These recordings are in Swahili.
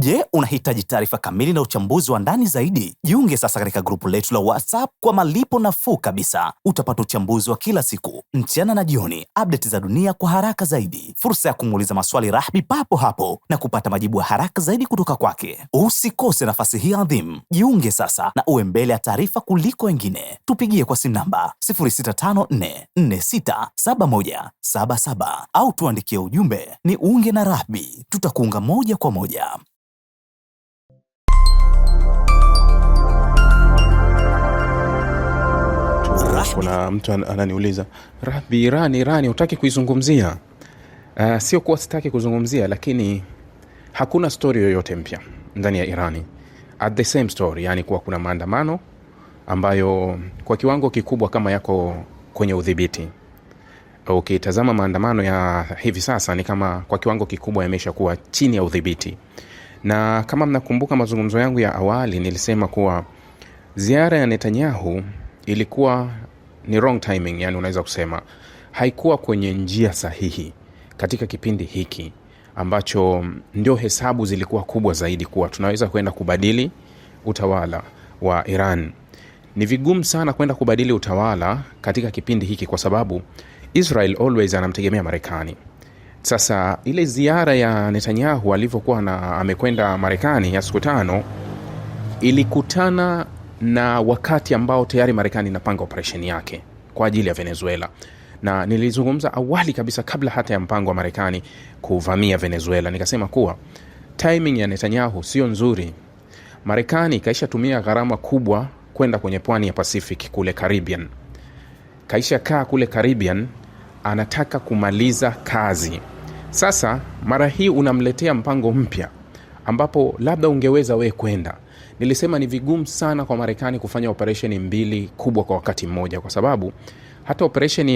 Je, unahitaji taarifa kamili na uchambuzi wa ndani zaidi? Jiunge sasa katika grupu letu la WhatsApp kwa malipo nafuu kabisa. Utapata uchambuzi wa kila siku, mchana na jioni, update za dunia kwa haraka zaidi, fursa ya kumuuliza maswali Rahby papo hapo na kupata majibu ya haraka zaidi kutoka kwake. Usikose nafasi hii adhimu. Jiunge sasa na uwe mbele ya taarifa kuliko wengine. Tupigie kwa simu namba 0654467177 au tuandikie ujumbe ni unge na Rahby. Tutakuunga moja kwa moja. Kuna mtu ananiuliza, Rahby, Irani hutaki kuizungumzia? Sio kuwa sitaki kuzungumzia, lakini hakuna story yoyote mpya ndani ya Irani. At the same story, yani kuwa kuna maandamano ambayo kwa kiwango kikubwa kama yako kwenye udhibiti. Ukitazama maandamano ya hivi sasa ni kama kwa kiwango kikubwa yamesha kuwa chini ya udhibiti. Na kama mnakumbuka mazungumzo yangu ya awali, nilisema kuwa ziara ya Netanyahu ilikuwa ni wrong timing, yani unaweza kusema haikuwa kwenye njia sahihi katika kipindi hiki ambacho ndio hesabu zilikuwa kubwa zaidi kuwa tunaweza kwenda kubadili utawala wa Iran. Ni vigumu sana kwenda kubadili utawala katika kipindi hiki kwa sababu Israel always anamtegemea Marekani. Sasa ile ziara ya Netanyahu alivyokuwa amekwenda Marekani ya siku 5 ilikutana na wakati ambao tayari Marekani inapanga operation yake kwa ajili ya Venezuela. Na nilizungumza awali kabisa kabla hata ya mpango wa Marekani kuvamia Venezuela, nikasema kuwa timing ya Netanyahu sio nzuri. Marekani kaisha tumia gharama kubwa kwenda kwenye pwani ya Pacific kule Caribbean. Kaisha kaa kule Caribbean, anataka kumaliza kazi. Sasa mara hii unamletea mpango mpya ambapo labda ungeweza we kwenda. Nilisema ni vigumu sana kwa Marekani kufanya operation mbili kubwa kwa wakati mmoja kwa sababu hata operation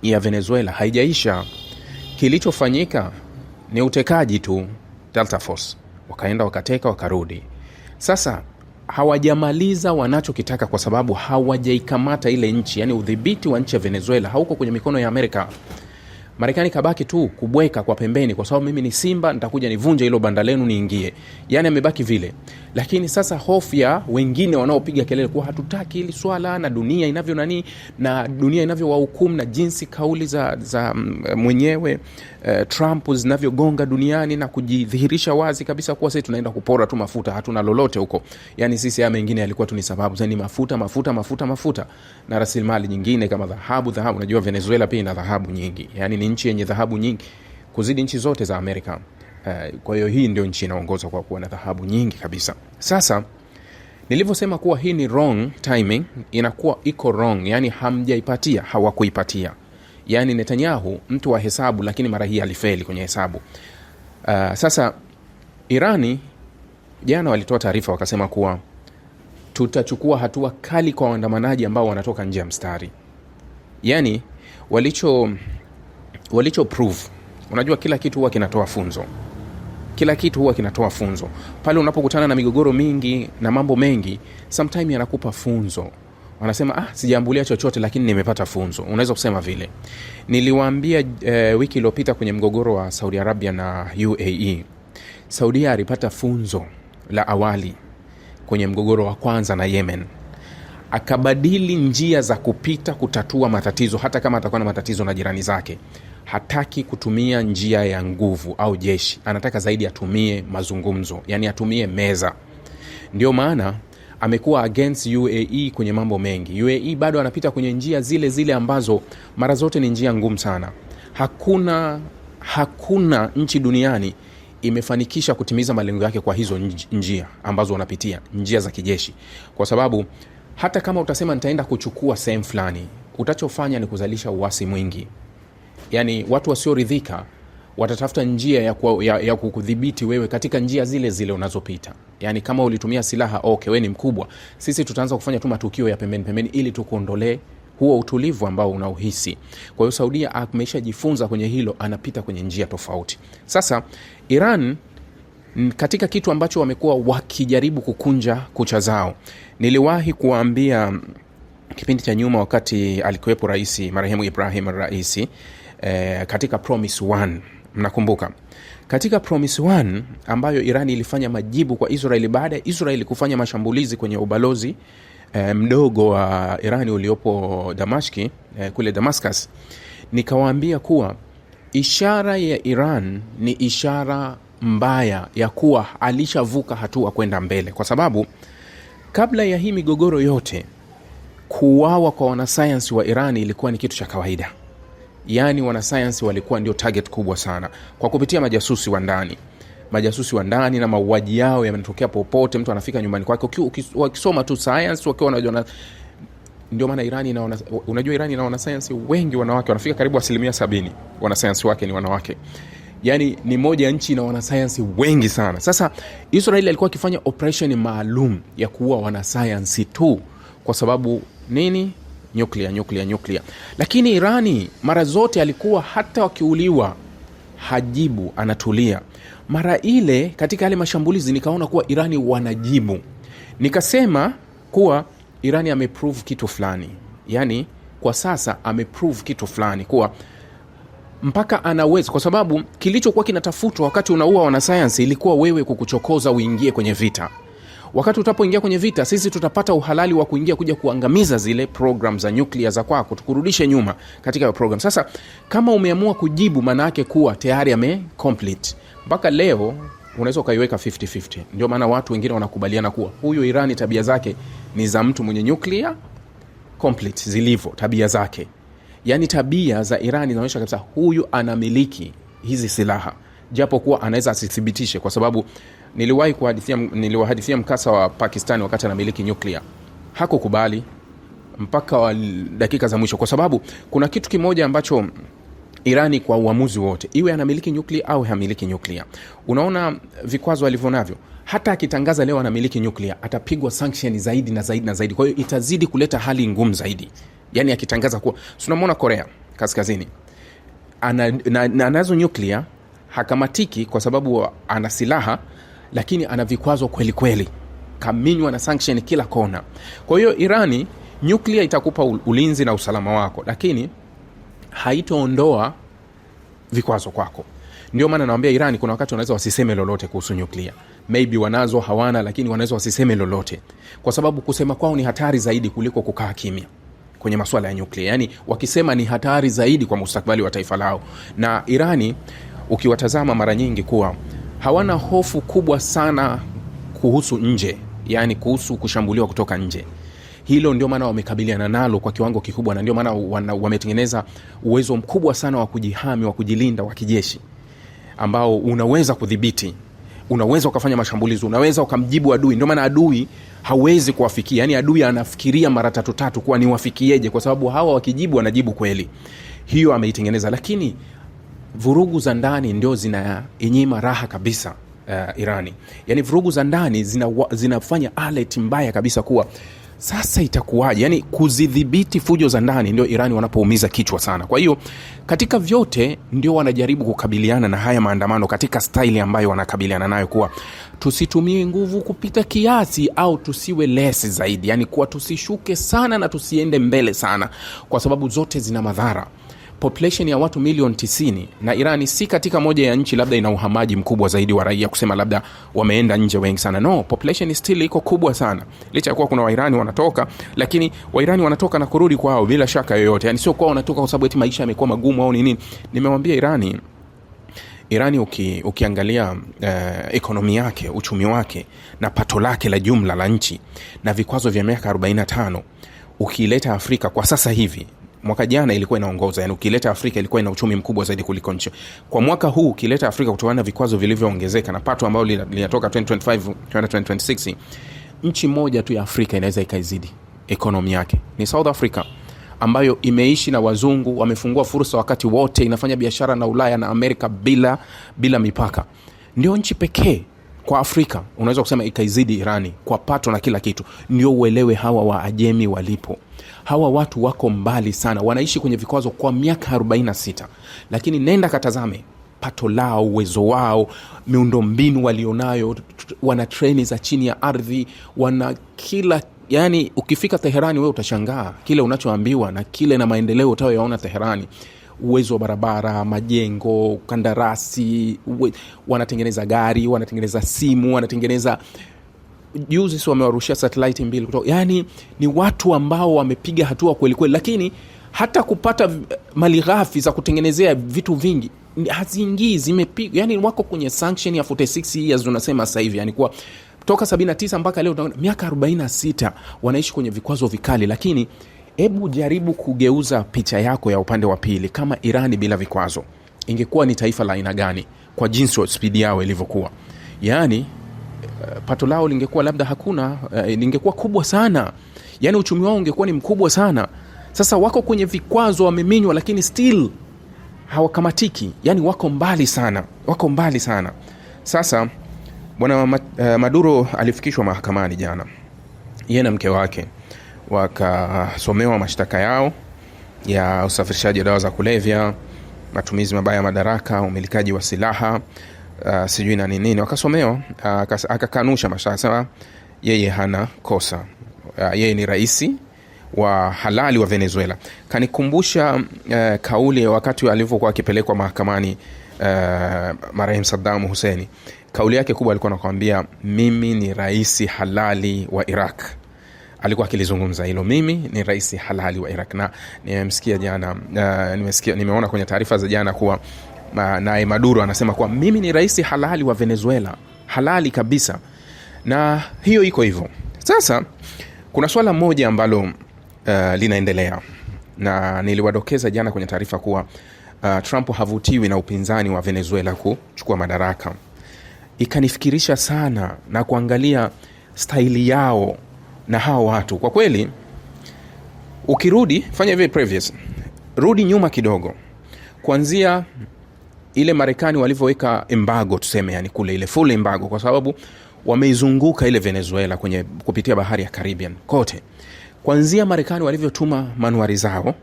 ya Venezuela haijaisha. Kilichofanyika ni utekaji tu, Delta Force wakaenda wakateka wakarudi. Sasa hawajamaliza wanachokitaka kwa sababu hawajaikamata ile nchi, yani udhibiti wa nchi ya Venezuela hauko kwenye mikono ya Amerika. Marekani kabaki tu kubweka kwa pembeni kwa sababu mimi ni simba, nitakuja nivunje hilo banda lenu niingie. Yani amebaki vile. Lakini sasa hofu ya wengine wanaopiga kelele kwa hatutaki hili swala na dunia inavyo na dunia inavyo wahukumu na jinsi kauli za mwenyewe Trump zinavyogonga duniani na kujidhihirisha wazi kabisa kuwa sisi tunaenda kupora tu mafuta, hatuna lolote huko. Yani sisi haya mengine yalikuwa tu ni sababu. Sasa ni mafuta na rasilimali nyingine kama dhahabu. Unajua Venezuela pia ina dhahabu nyingi. Yani ni nchi yenye dhahabu nyingi kuzidi nchi zote za Amerika. Kwa hiyo hii ndio nchi inaongoza kwa kuwa na dhahabu nyingi kabisa. Sasa nilivyosema kuwa hii ni wrong timing, inakuwa iko wrong, yani hamjaipatia, hawakuipatia. Yani Netanyahu mtu wa hesabu, lakini mara hii alifeli kwenye hesabu. Sasa Irani jana walitoa taarifa wakasema kuwa tutachukua hatua kali kwa waandamanaji ambao wanatoka nje ya mstari. Yani walicho prove, unajua kila kitu huwa kinatoa funzo. Pale unapokutana na migogoro mingi na mambo mengi, sometime yanakupa funzo. Wanasema sijaambulia chochote lakini nimepata funzo. Unaweza kusema vile. Niliwaambia wiki iliyopita kwenye mgogoro wa Saudi Arabia na UAE. Saudi alipata funzo la awali kwenye mgogoro wa kwanza na Yemen. Akabadili njia za kupita kutatua matatizo hata kama atakuwa na matatizo na jirani zake. Hataki kutumia njia ya nguvu au jeshi. Anataka zaidi atumie mazungumzo, yani atumie meza. Ndio maana amekuwa against UAE kwenye mambo mengi. UAE bado anapita kwenye njia zile ambazo mara zote ni njia ngumu sana. Hakuna nchi duniani imefanikisha kutimiza malengo yake kwa hizo njia ambazo wanapitia, njia za kijeshi. Kwa sababu hata kama utasema nitaenda kuchukua sehemu fulani, utachofanya ni kuzalisha uasi mwingi. Yani watu wasioridhika watatafuta njia ya kukudhibiti wewe katika njia zile unazopita. Yani kama ulitumia silaha, okay, wewe ni mkubwa, sisi tutaanza kufanya tu matukio ya pembeni ili tukuondolee huo utulivu ambao unauhisi. Kwa hiyo Saudia ameshajifunza kwenye hilo, anapita kwenye njia tofauti. Sasa Iran katika kitu ambacho wamekuwa wakijaribu kukunja kucha zao, niliwahi kuambia kipindi cha nyuma wakati alikuwepo rais marehemu Ibrahim Raisi katika Promise 1, mnakumbuka? Katika Promise 1 ambayo Irani ilifanya majibu kwa Israeli baada ya Israeli kufanya mashambulizi kwenye ubalozi mdogo wa Irani uliopo Damashki, kule Damascus, nikawaambia kuwa ishara ya Iran ni ishara mbaya ya kuwa alishavuka hatua kwenda mbele, kwa sababu kabla ya hii migogoro yote kuuawa kwa wanasayansi wa Irani ilikuwa ni kitu cha kawaida. Yani wanasayansi walikuwa ndio target kubwa sana kwa kupitia majasusi wa ndani. Majasusi wa ndani na mauaji yao yanatokea popote, mtu anafika nyumbani kwake wakisoma tu science wakiwa wanajua. Ndio maana unajua Irani na wanasayansi wengi wanawake, wanafika karibu 70% wanasayansi wake ni wanawake. Yani ni moja nchi na wanasayansi wengi sana. Sasa Israeli alikuwa akifanya operation maalum ya kuua wanasayansi tu kwa sababu nini? Nuclear. Lakini Irani mara zote alikuwa hata wakiuliwa hajibu, anatulia. Mara ile katika yale mashambulizi nikaona kuwa Irani wanajibu. Nikasema kuwa Irani ameprove kitu fulani. Yani kwa sasa ameprove kitu fulani kuwa mpaka anaweza, kwa sababu kilichokuwa kinatafutwa wakati unaua wanasayansi ilikuwa wewe kukuchokoza uingie kwenye vita. Wakati utapoingia kwenye vita, sisi tutapata uhalali wa kuingia kuja kuangamiza zile program za nuclear za kwako, tukurudishe nyuma katika program. Sasa kama umeamua kujibu, maana yake kuwa tayari complete. Mpaka leo unaweza ukaiweka 50-50. Ndio maana watu wengine wanakubaliana kuwa huyu Irani tabia zake ni za mtu mwenye nuclear complete zilivyo tabia zake. Yani tabia za Irani zinaonyesha kabisa huyu anamiliki hizi silaha, japo kuwa anaweza asithibitishe, kwa sababu niliwahadithia mkasa wa Pakistani wakati anamiliki nuclear. Hakukubali mpaka wa dakika za mwisho, kwa sababu kuna kitu kimoja ambacho Irani kwa uamuzi wote, iwe anamiliki nuclear au hamiliki nuclear, unaona vikwazo alivyonavyo. Hata akitangaza leo anamiliki nuclear, atapigwa sanction zaidi na zaidi na zaidi. Kwa hiyo itazidi kuleta hali ngumu zaidi. Yani akitangaza kuwa, tunamwona Korea Kaskazini anazo nuclear, hakamatiki kwa sababu ana silaha, lakini ana vikwazo kweli kweli, kaminywa na sanction kila kona. Kwa hiyo Irani, nuclear itakupa ulinzi na usalama wako, lakini haitoondoa vikwazo kwako. Ndio maana naambia Irani kuna wakati wanaweza wasiseme lolote kuhusu nuclear. Maybe wanazo hawana, lakini wanaweza wasiseme lolote, kwa sababu kusema kwao ni hatari zaidi kuliko kukaa kimya kwenye masuala ya nuclear. Yani wakisema ni hatari zaidi kwa mustakabali wa taifa lao. Na Irani ukiwatazama mara nyingi kuwa hawana hofu kubwa sana kuhusu nje, yani kuhusu kushambuliwa kutoka nje. Hilo ndio maana wamekabiliana nalo kwa kiwango kikubwa, na ndio maana wametengeneza uwezo mkubwa sana wa kujihami, wa kujilinda, wa kijeshi, ambao unaweza kudhibiti, unaweza ukafanya mashambulizi, unaweza ukamjibu adui. Ndio maana adui hawezi kuwafikia, yani adui anafikiria mara tatu kuwa ni wafikieje, kwa sababu hawa wakijibu wanajibu kweli. Hiyo ameitengeneza. Lakini vurugu za ndani ndio zinainyima raha kabisa Irani. Yani vurugu za ndani zinafanya alert mbaya kabisa kuwa sasa itakuwaje, yani kuzidhibiti fujo za ndani ndio Irani wanapoumiza kichwa sana. Kwa hiyo katika vyote ndio wanajaribu kukabiliana na haya maandamano katika staili ambayo wanakabiliana nayo, kuwa tusitumie nguvu kupita kiasi au tusiwe less zaidi, yani kuwa tusishuke sana na tusiende mbele sana, kwa sababu zote zina madhara. Population ya watu milioni 90, na Irani si katika moja ya nchi labda ina uhamaji mkubwa zaidi wa raia kusema labda wameenda nje wengi sana. No, population still iko kubwa sana. Licha ya kuwa kuna Wairani wanatoka, lakini Wairani wanatoka na kurudi kwao bila shaka yoyote. Yani sio kwa wanatoka kwa sababu eti maisha yamekuwa magumu au nini. Nimemwambia Irani ukiangalia ekonomi yake, uchumi wake na pato lake la jumla la nchi na vikwazo vya miaka 45, ukileta Afrika kwa sasa hivi, mwaka jana ilikuwa inaongoza, yani ukileta Afrika ilikuwa ina uchumi mkubwa zaidi kuliko nchi. Kwa mwaka huu ukileta Afrika kutokana na vikwazo vilivyoongezeka na pato ambalo linatoka 2025 kwenda 2026, nchi moja tu ya Afrika inaweza ikaizidi ekonomi yake. Ni South Africa, ambayo imeishi na wazungu, wamefungua fursa wakati wote, inafanya biashara na Ulaya na Amerika bila mipaka. Ndio nchi pekee kwa Afrika unaweza kusema ikaizidi Irani kwa pato na kila kitu. Ndio uelewe hawa Waajemi walipo. Hawa watu wako mbali sana, wanaishi kwenye vikwazo kwa miaka 46, lakini nenda katazame pato lao, uwezo wao, miundombinu walionayo, wana treni za chini ya ardhi, wana kila, yani ukifika Teherani wewe utashangaa kile unachoambiwa na kile na maendeleo utayoyaona Teherani. uwezo wa barabara, majengo, kandarasi, wanatengeneza gari, wanatengeneza simu, wanatengeneza juzi sio wamewarushia satellite 2 kutoka. Yani ni watu ambao wamepiga hatua kweli kweli, lakini hata kupata malighafi za kutengenezea vitu vingi haziingii, zimepiga. Yani wako kwenye sanction ya 46 years tunasema sasa hivi, yani kwa toka 79 mpaka leo miaka 46 wanaishi kwenye vikwazo vikali. Lakini hebu jaribu kugeuza picha yako ya upande wa pili, kama Irani bila vikwazo ingekuwa ni taifa la aina gani kwa jinsi wa speed yao ilivyokuwa. Yani pato lao lingekuwa labda hakuna, lingekuwa kubwa sana. Yani uchumi wao ungekuwa ni mkubwa sana. Sasa wako kwenye vikwazo, wameminywa, lakini still hawakamatiki. Yani wako mbali sana, wako mbali sana. Sasa bwana Maduro alifikishwa mahakamani jana, yeye na mke wake, wakasomewa mashtaka yao ya usafirishaji wa dawa za kulevya, matumizi mabaya ya madaraka, umilikaji wa silaha, sijui na nini. Wakasomewa, akakanusha mashtaka, sema yeye hana kosa, yeye ni rais wa halali wa Venezuela. Kanikumbusha kauli wakati alivyokuwa akipelekwa mahakamani marehemu Saddam Hussein. Kauli yake kubwa alikuwa anakuambia mimi ni rais halali wa Iraq. Alikuwa akilizungumza hilo, mimi ni rais halali wa Iraq. Na nimemsikia jana, nimeona kwenye taarifa za jana kuwa naye Maduro anasema kuwa mimi ni rais halali wa Venezuela, halali kabisa. Na hiyo iko hivyo. Sasa kuna swala moja ambalo linaendelea, na niliwadokeza jana kwenye taarifa kuwa Trump havutiwi na upinzani wa Venezuela kuchukua madaraka. Ikanifikirisha sana na kuangalia staili yao na hao watu. Kwa kweli ukirudi fanya hivi previous, rudi nyuma kidogo, kuanzia ile Marekani walivyoweka embargo, tuseme, yani kule ile full embargo, kwa sababu wameizunguka ile Venezuela kwenye kupitia bahari ya Caribbean kote. Kuanzia Marekani walivyotuma manuari zao,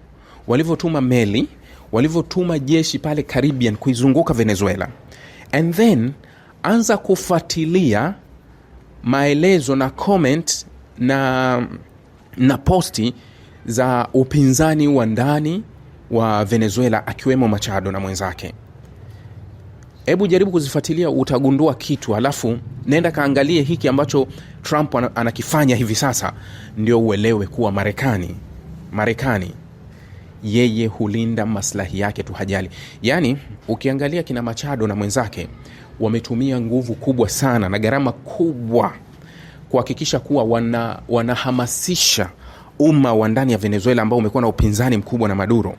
walivyotuma meli, walivyotuma jeshi pale Caribbean kuizunguka Venezuela, and then anza kufuatilia maelezo na comment na posti za upinzani wa ndani wa Venezuela, akiwemo Machado na mwenzake. Hebu jaribu kuzifuatilia, utagundua kitu. Alafu nenda kaangalie hiki ambacho Trump anakifanya hivi sasa, ndio uelewe kuwa Marekani yeye hulinda maslahi yake tu, hajali. Yani ukiangalia kina Machado na mwenzake wametumia nguvu kubwa sana na gharama kubwa kuhakikisha kuwa wanahamasisha umma wa ndani ya Venezuela ambao umekuwa na upinzani mkubwa na Maduro,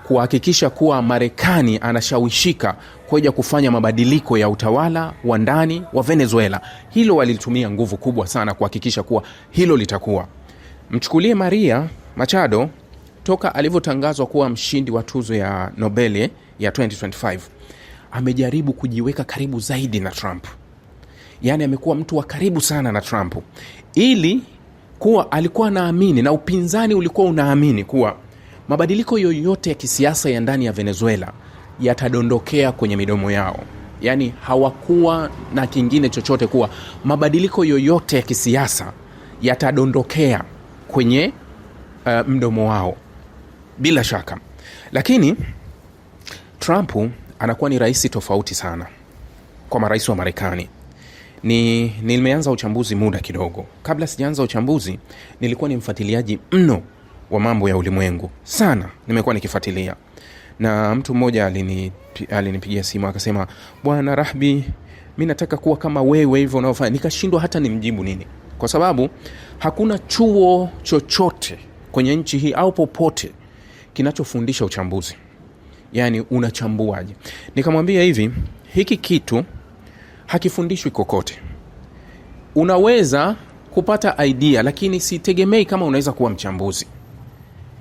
kuhakikisha kuwa Marekani anashawishika kuja kufanya mabadiliko ya utawala wa ndani wa Venezuela. Hilo walitumia nguvu kubwa sana kuhakikisha kuwa hilo litakuwa. Mchukulie Maria Machado, toka alivyotangazwa kuwa mshindi wa tuzo ya Nobel ya 2025, amejaribu kujiweka karibu zaidi na Trump. Yani amekuwa mtu wa karibu sana na Trump, ili kuwa alikuwa naamini na upinzani ulikuwa unaamini kuwa mabadiliko yoyote ya kisiasa ya ndani ya Venezuela yatadondokea kwenye midomo yao. Yani hawakuwa na kingine chochote, kuwa mabadiliko yoyote ya kisiasa yatadondokea kwenye mdomo wao bila shaka. Lakini Trump anakuwa ni rais tofauti sana kwa marais wa Marekani. Nimeanza uchambuzi muda kidogo. Kabla sijaanza uchambuzi, nilikuwa ni mfuatiliaji mno wa mambo ya ulimwengu sana, nimekuwa nikifuatilia. Na mtu mmoja alinipigia simu akasema, bwana Rahbi, mimi nataka kuwa kama wewe hivyo unaofanya. Nikashindwa hata nimjibu nini, kwa sababu hakuna chuo chochote kwenye nchi hii au popote kinachofundisha uchambuzi. Yani unachambuaje? Nikamwambia hivi, hiki kitu hakifundishwi kokote. Unaweza kupata idea, lakini sitegemei kama unaweza kuwa mchambuzi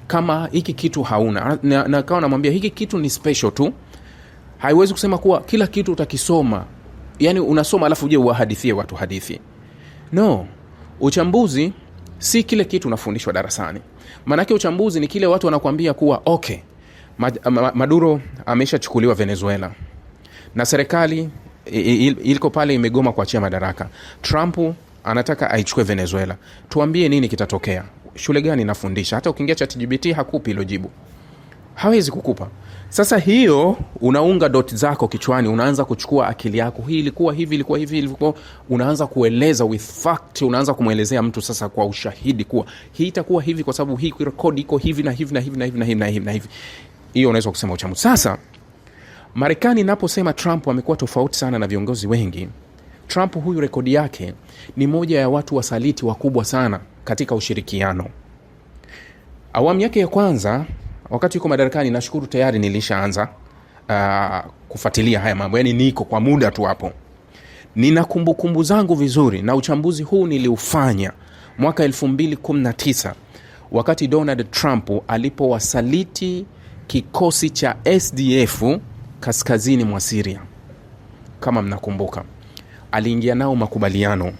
kama hiki kitu hauna. Na kawa namwambia hiki kitu ni special tu, haiwezi kusema kuwa kila kitu utakisoma. Yani unasoma alafu uje uwahadithie watu hadithi. No, uchambuzi si kile kitu unafundishwa darasani. Manake uchambuzi ni kile watu wanakuambia kuwa okay, Maduro ameshachukuliwa Venezuela na serikali iliko pale imegoma kuachia madaraka. Trump anataka aichukue Venezuela. Tuambie nini kitatokea? Shule gani inafundisha? Hata ukiingia ChatGPT hakupi hilo jibu. hawezi kukupa. Sasa hiyo unaunga dot zako kichwani, unaanza kuchukua akili yako, hii ilikuwa hivi, ilikuwa hivi, ilikuwa, unaanza kueleza with fact, unaanza kumwelezea mtu sasa kwa ushahidi kuwa hii itakuwa hivi kwa sababu hii record iko hivi na hivi na hivi na hivi na hivi na hivi na hivi. Hiyo unaweza kusema uchambuzi. Sasa Marekani inaposema Trump amekuwa tofauti sana na viongozi wengi, Trump huyu rekodi yake ni moja ya watu wasaliti wakubwa sana katika ushirikiano. Awamu yake ya kwanza wakati yuko madarakani, nashukuru tayari nilishaanza kufuatilia haya mambo, yani niko kwa muda tu hapo, nina kumbukumbu zangu vizuri, na uchambuzi huu niliufanya mwaka 2019 wakati Donald Trump alipowasaliti kikosi cha SDF kaskazini mwa Syria. Kama mnakumbuka, aliingia nao makubaliano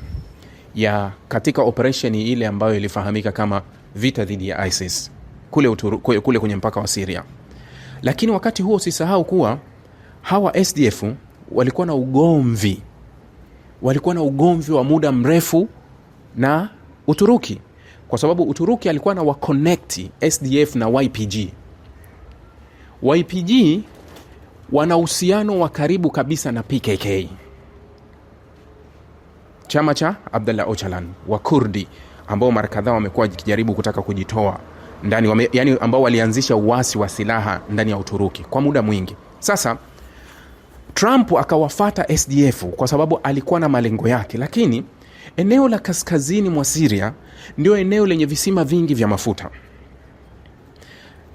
ya katika operation ile ambayo ilifahamika kama vita dhidi ya ISIS kule kwenye mpaka wa Syria. Lakini wakati huo usisahau kuwa hawa SDF walikuwa na ugomvi wa muda mrefu na Uturuki, kwa sababu Uturuki alikuwa na waconnect SDF na YPG. YPG wana uhusiano wa karibu kabisa na PKK, chama cha Abdullah Öcalan wa Kurdi, ambao mara kadhaa wamekuwa wakijaribu kutaka kujitoa ndani, yani ambao walianzisha uasi wa silaha ndani ya Uturuki kwa muda mwingi. Sasa Trump akawafata SDF kwa sababu alikuwa na malengo yake, lakini eneo la kaskazini mwa Syria ndio eneo lenye visima vingi vya mafuta.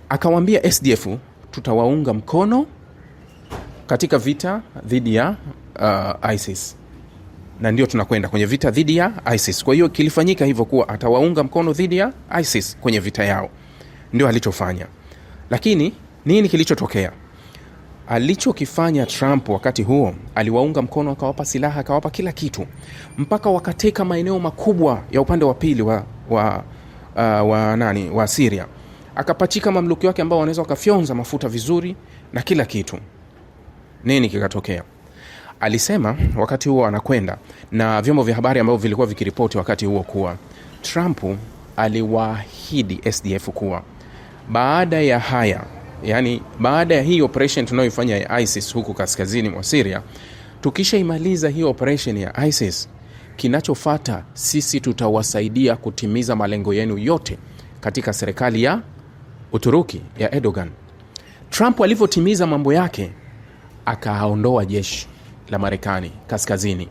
Akawaambia SDF, tutawaunga mkono katika vita dhidi ya ISIS, na ndio tunakwenda kwenye vita dhidi ya ISIS. Kwa hiyo kilifanyika hivyo kuwa atawaunga mkono dhidi ya ISIS kwenye vita yao, ndio alichofanya. Lakini nini kilichotokea? Alichokifanya Trump wakati huo, aliwaunga mkono, akawapa silaha, akawapa kila kitu, mpaka wakateka maeneo makubwa ya upande wa pili wa Syria. Akapachika mamluki wake ambao wanaweza wakafyonza mafuta vizuri na kila kitu. Nini kikatokea? Alisema wakati huo anakwenda, na vyombo vya habari ambao vilikuwa vikiripoti wakati huo kuwa Trump aliwaahidi SDF kuwa baada ya haya, yani baada ya hii operation tunayoifanya ya ISIS huku kaskazini mwa Syria, tukishaimaliza hii operation ya ISIS, kinachofuata sisi tutawasaidia kutimiza malengo yenu yote katika serikali ya Uturuki ya Erdogan. Trump alivyotimiza mambo yake, akaondoa jeshi la Marekani kaskazini.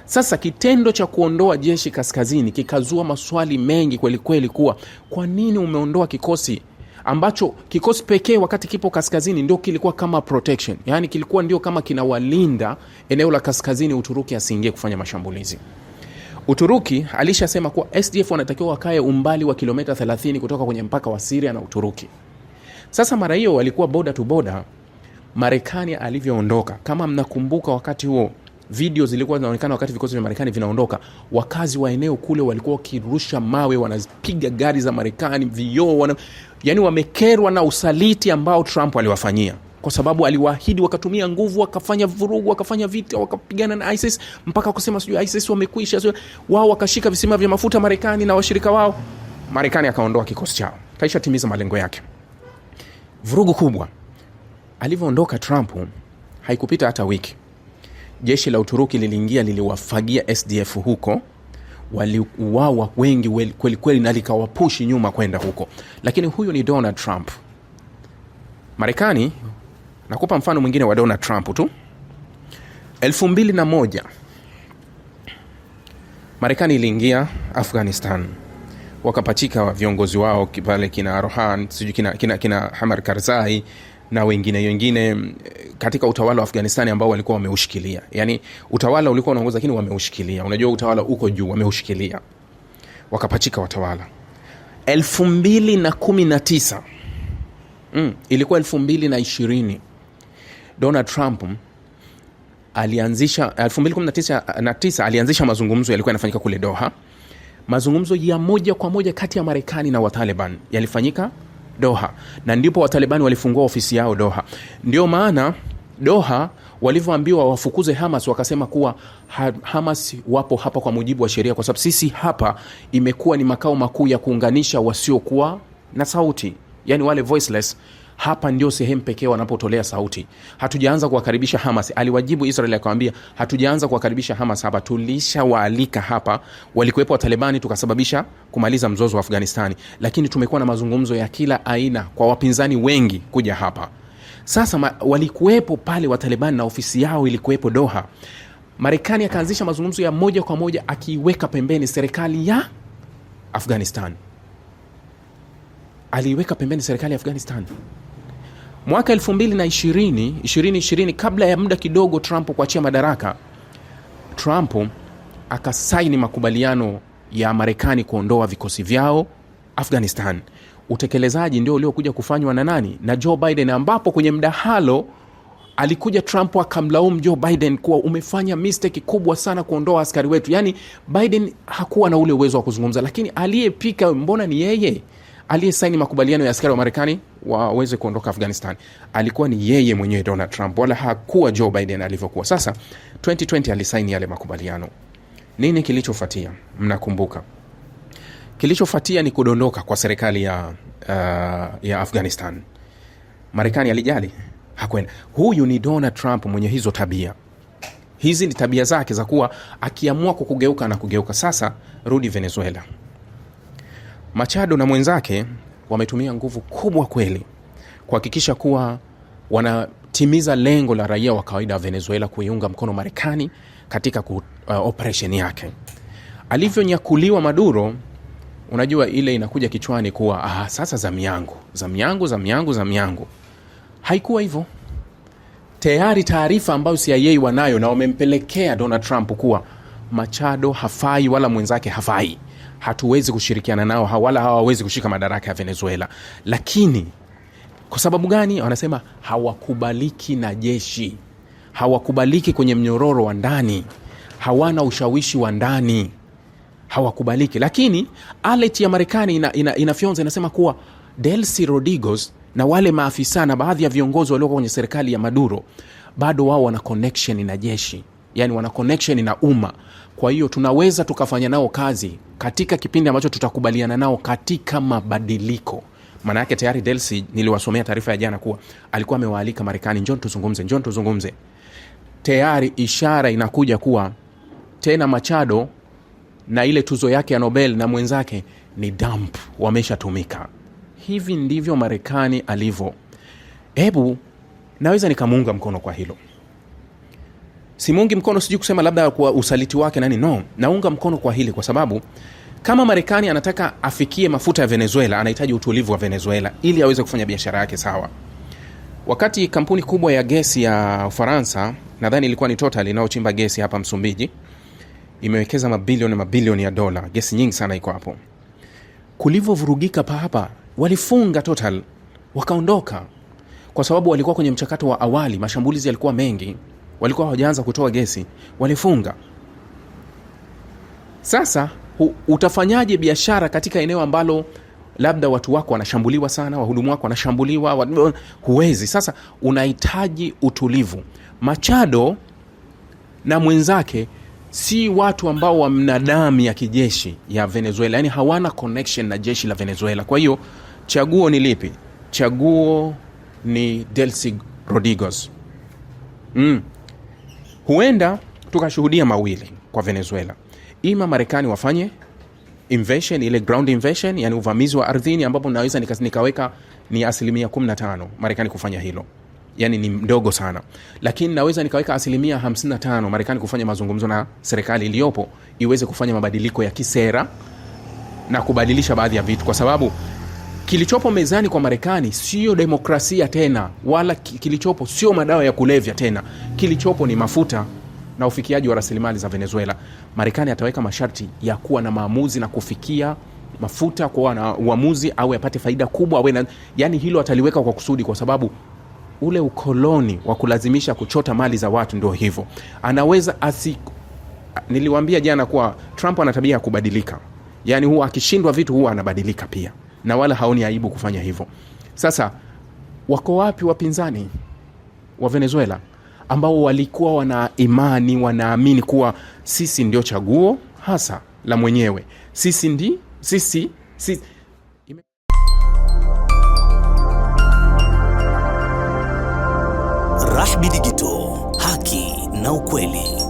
Sasa kitendo cha kuondoa jeshi kaskazini kikazua maswali mengi kweli kweli, kuwa kwa nini umeondoa kikosi ambacho kikosi pekee wakati kipo kaskazini ndio kilikuwa kama protection, yani kilikuwa ndio kama kinawalinda eneo la kaskazini Uturuki asiingie kufanya mashambulizi. Uturuki alishasema kuwa SDF wanatakiwa wakae umbali wa kilomita 30 kutoka kwenye mpaka wa Syria na Uturuki. Sasa mara hiyo walikuwa border to border. Marekani alivyoondoka, kama mnakumbuka, wakati huo video zilikuwa zinaonekana wakati vikosi vya Marekani vinaondoka, wakazi wa eneo kule walikuwa wakirusha mawe, wanapiga gari za Marekani, vioo, yani wamekerwa na usaliti ambao Trump aliwafanyia, kwa sababu aliwaahidi, wakatumia nguvu, wakafanya vurugu, wakafanya vita, wakapigana na ISIS mpaka kusema sijui ISIS wamekwisha, wao wakashika visima vya mafuta Marekani na washirika wao. Marekani akaondoa kikosi chao, kaisha timiza malengo yake. Vurugu kubwa. Alivyoondoka Trump, haikupita hata wiki, jeshi la Uturuki liliingia, liliwafagia SDF huko, waliuawa wengi kweli kweli, na likawapushi nyuma kwenda huko. Lakini huyo ni Donald Trump. Marekani, nakupa mfano mwingine wa Donald Trump tu. 2001 Marekani iliingia Afghanistan, wakapachika viongozi wao pale, kina Rohan, sijui kina Hamar Karzai na wengine katika utawala wa Afghanistan ambao walikuwa wameushikilia. Yani utawala ulikuwa unaongoza, lakini wameushikilia. Unajua utawala uko juu, wameushikilia. Wakapachika watawala. 2019 ilikuwa 2020, Donald Trump alianzisha 2019 alianzisha mazungumzo yalikuwa yanafanyika kule Doha. Mazungumzo ya moja kwa moja kati ya Marekani na Wataliban yalifanyika Doha, na ndipo Wataliban walifungua ofisi yao Doha. Ndio maana Doha walivyoambiwa wafukuze Hamas, wakasema kuwa Hamas wapo hapa kwa mujibu wa sheria, kwa sababu sisi hapa imekuwa ni makao makuu ya kuunganisha wasiokuwa na sauti, yani wale voiceless. hapa ndio sehemu pekee wanapotolea sauti. Hatujaanza kuwakaribisha Hamas. Aliwajibu Israel akamwambia, hatujaanza kuwakaribisha Hamas hapa, tulishawaalika hapa. Walikuwepo wa Talibani tukasababisha kumaliza mzozo wa Afghanistani, lakini tumekuwa na mazungumzo ya kila aina kwa wapinzani wengi kuja hapa. Sasa walikuwepo pale wa Talibani na ofisi yao ilikuwepo Doha. Marekani akaanzisha mazungumzo ya moja kwa moja akiweka pembeni serikali ya Afghanistan. Aliweka pembeni serikali ya Afghanistan. Mwaka 2020 kabla ya muda kidogo Trump kuachia madaraka, Trump akasaini makubaliano ya Marekani kuondoa vikosi vyao Afghanistan. Utekelezaji ndio uliokuja kufanywa na nani? Na Joe Biden, ambapo kwenye mdahalo alikuja Trump akamlaumu Joe Biden kuwa umefanya mistake kubwa sana kuondoa askari wetu. Yani Biden hakuwa na ule uwezo wa kuzungumza, lakini aliyepika mbona ni yeye. Aliyesaini makubaliano ya askari wa Marekani waweze kuondoka Afghanistan alikuwa ni yeye mwenyewe Donald Trump, wala hakuwa Joe Biden alivyokuwa. Sasa 2020 alisaini yale makubaliano. Nini kilichofuatia? Mnakumbuka kilichofuatia ni kudondoka kwa serikali ya Afghanistan. Marekani alijali? Hakwenda. Huyu ni Donald Trump mwenye hizo tabia. Hizi ni tabia zake za kuwa akiamua kukugeuka na kugeuka. Sasa rudi Venezuela. Machado na mwenzake wametumia nguvu kubwa kweli kuhakikisha kuwa wanatimiza lengo la raia wa kawaida wa Venezuela kuiunga mkono Marekani katika operation yake. Alivyonyakuliwa Maduro, unajua ile inakuja kichwani kuwa sasa zamu yangu. Haikuwa hivyo. Tayari taarifa ambayo CIA wanayo na wamempelekea Donald Trump kuwa Machado hafai wala mwenzake hafai. Hatuwezi kushirikiana nao wala hawawezi kushika madaraka ya Venezuela. Lakini kwa sababu gani? Wanasema hawakubaliki na jeshi. Hawakubaliki kwenye mnyororo wa ndani. Hawana ushawishi wa ndani. Hawakubaliki. Lakini alert ya Marekani inafyonza inasema kuwa Delcy Rodriguez na wale maafisa na baadhi ya viongozi walio kwenye serikali ya Maduro bado wao wana connection na jeshi. Yani wana connection na umma. Kwa hiyo tunaweza tukafanya nao kazi katika kipindi ambacho tutakubaliana nao katika mabadiliko. Maana yake tayari Delcy, niliwasomea taarifa ya jana kuwa alikuwa amewaalika Marekani, njoo tuzungumze. Tayari ishara inakuja kuwa tena Machado na ile tuzo yake ya Nobel na mwenzake ni dump, wameshatumika. Hivi ndivyo Marekani alivyo. Hebu naweza nikamuunga mkono kwa hilo. Simungi mkono siju kusema labda kwa usaliti wake nani, no. Naunga mkono kwa hili kwa sababu kama Marekani anataka afikie mafuta ya Venezuela, anahitaji utulivu wa Venezuela ili aweze kufanya biashara yake sawa. Wakati kampuni kubwa ya gesi ya Ufaransa, nadhani ilikuwa ni Total inayochimba gesi hapa Msumbiji, imewekeza mabilioni ya dola, gesi nyingi sana iko hapo. Kulivovurugika hapa, walifunga Total, wakaondoka. Kwa sababu walikuwa kwenye mchakato wa awali, mashambulizi yalikuwa mengi, walikuwa hawajaanza kutoa gesi, walifunga. Sasa utafanyaje biashara katika eneo ambalo labda watu wako wanashambuliwa sana, wahudumu wako wanashambuliwa? Huwezi. Sasa unahitaji utulivu. Machado na mwenzake si watu ambao wana damu ya kijeshi ya Venezuela, yani hawana connection na jeshi la Venezuela. Kwa hiyo chaguo ni lipi? Chaguo ni Delcy Rodriguez. Huenda tukashuhudia mawili kwa Venezuela. Ima Marekani wafanye invasion, ile ground invasion, yani uvamizi wa ardhini, ambapo naweza nikaweka ni 15% Marekani kufanya hilo. Yani ni mdogo sana. Lakini naweza nikaweka 55% Marekani kufanya mazungumzo na serikali iliyopo iweze kufanya mabadiliko ya kisera na kubadilisha baadhi ya vitu, kwa sababu kilichopo mezani kwa Marekani sio demokrasia tena, wala kilichopo sio madawa ya kulevya tena. Kilichopo ni mafuta na ufikiaji wa rasilimali za Venezuela. Marekani ataweka masharti ya kuwa na maamuzi na kufikia mafuta, kuwa na uamuzi au yapate faida kubwa, yani hilo ataliweka kwa kusudi, kwa sababu ule ukoloni wa kulazimisha kuchota mali za watu ndio hivyo. Anaweza niliwaambia jana kuwa Trump ana tabia ya kubadilika. Yani huwa akishindwa vitu huwa anabadilika pia, na wala haoni aibu kufanya hivyo. Sasa wako wapi wapinzani wa Venezuela ambao walikuwa wana imani, wanaamini kuwa sisi ndio chaguo hasa la mwenyewe, sisi DSB Digital, haki na ukweli.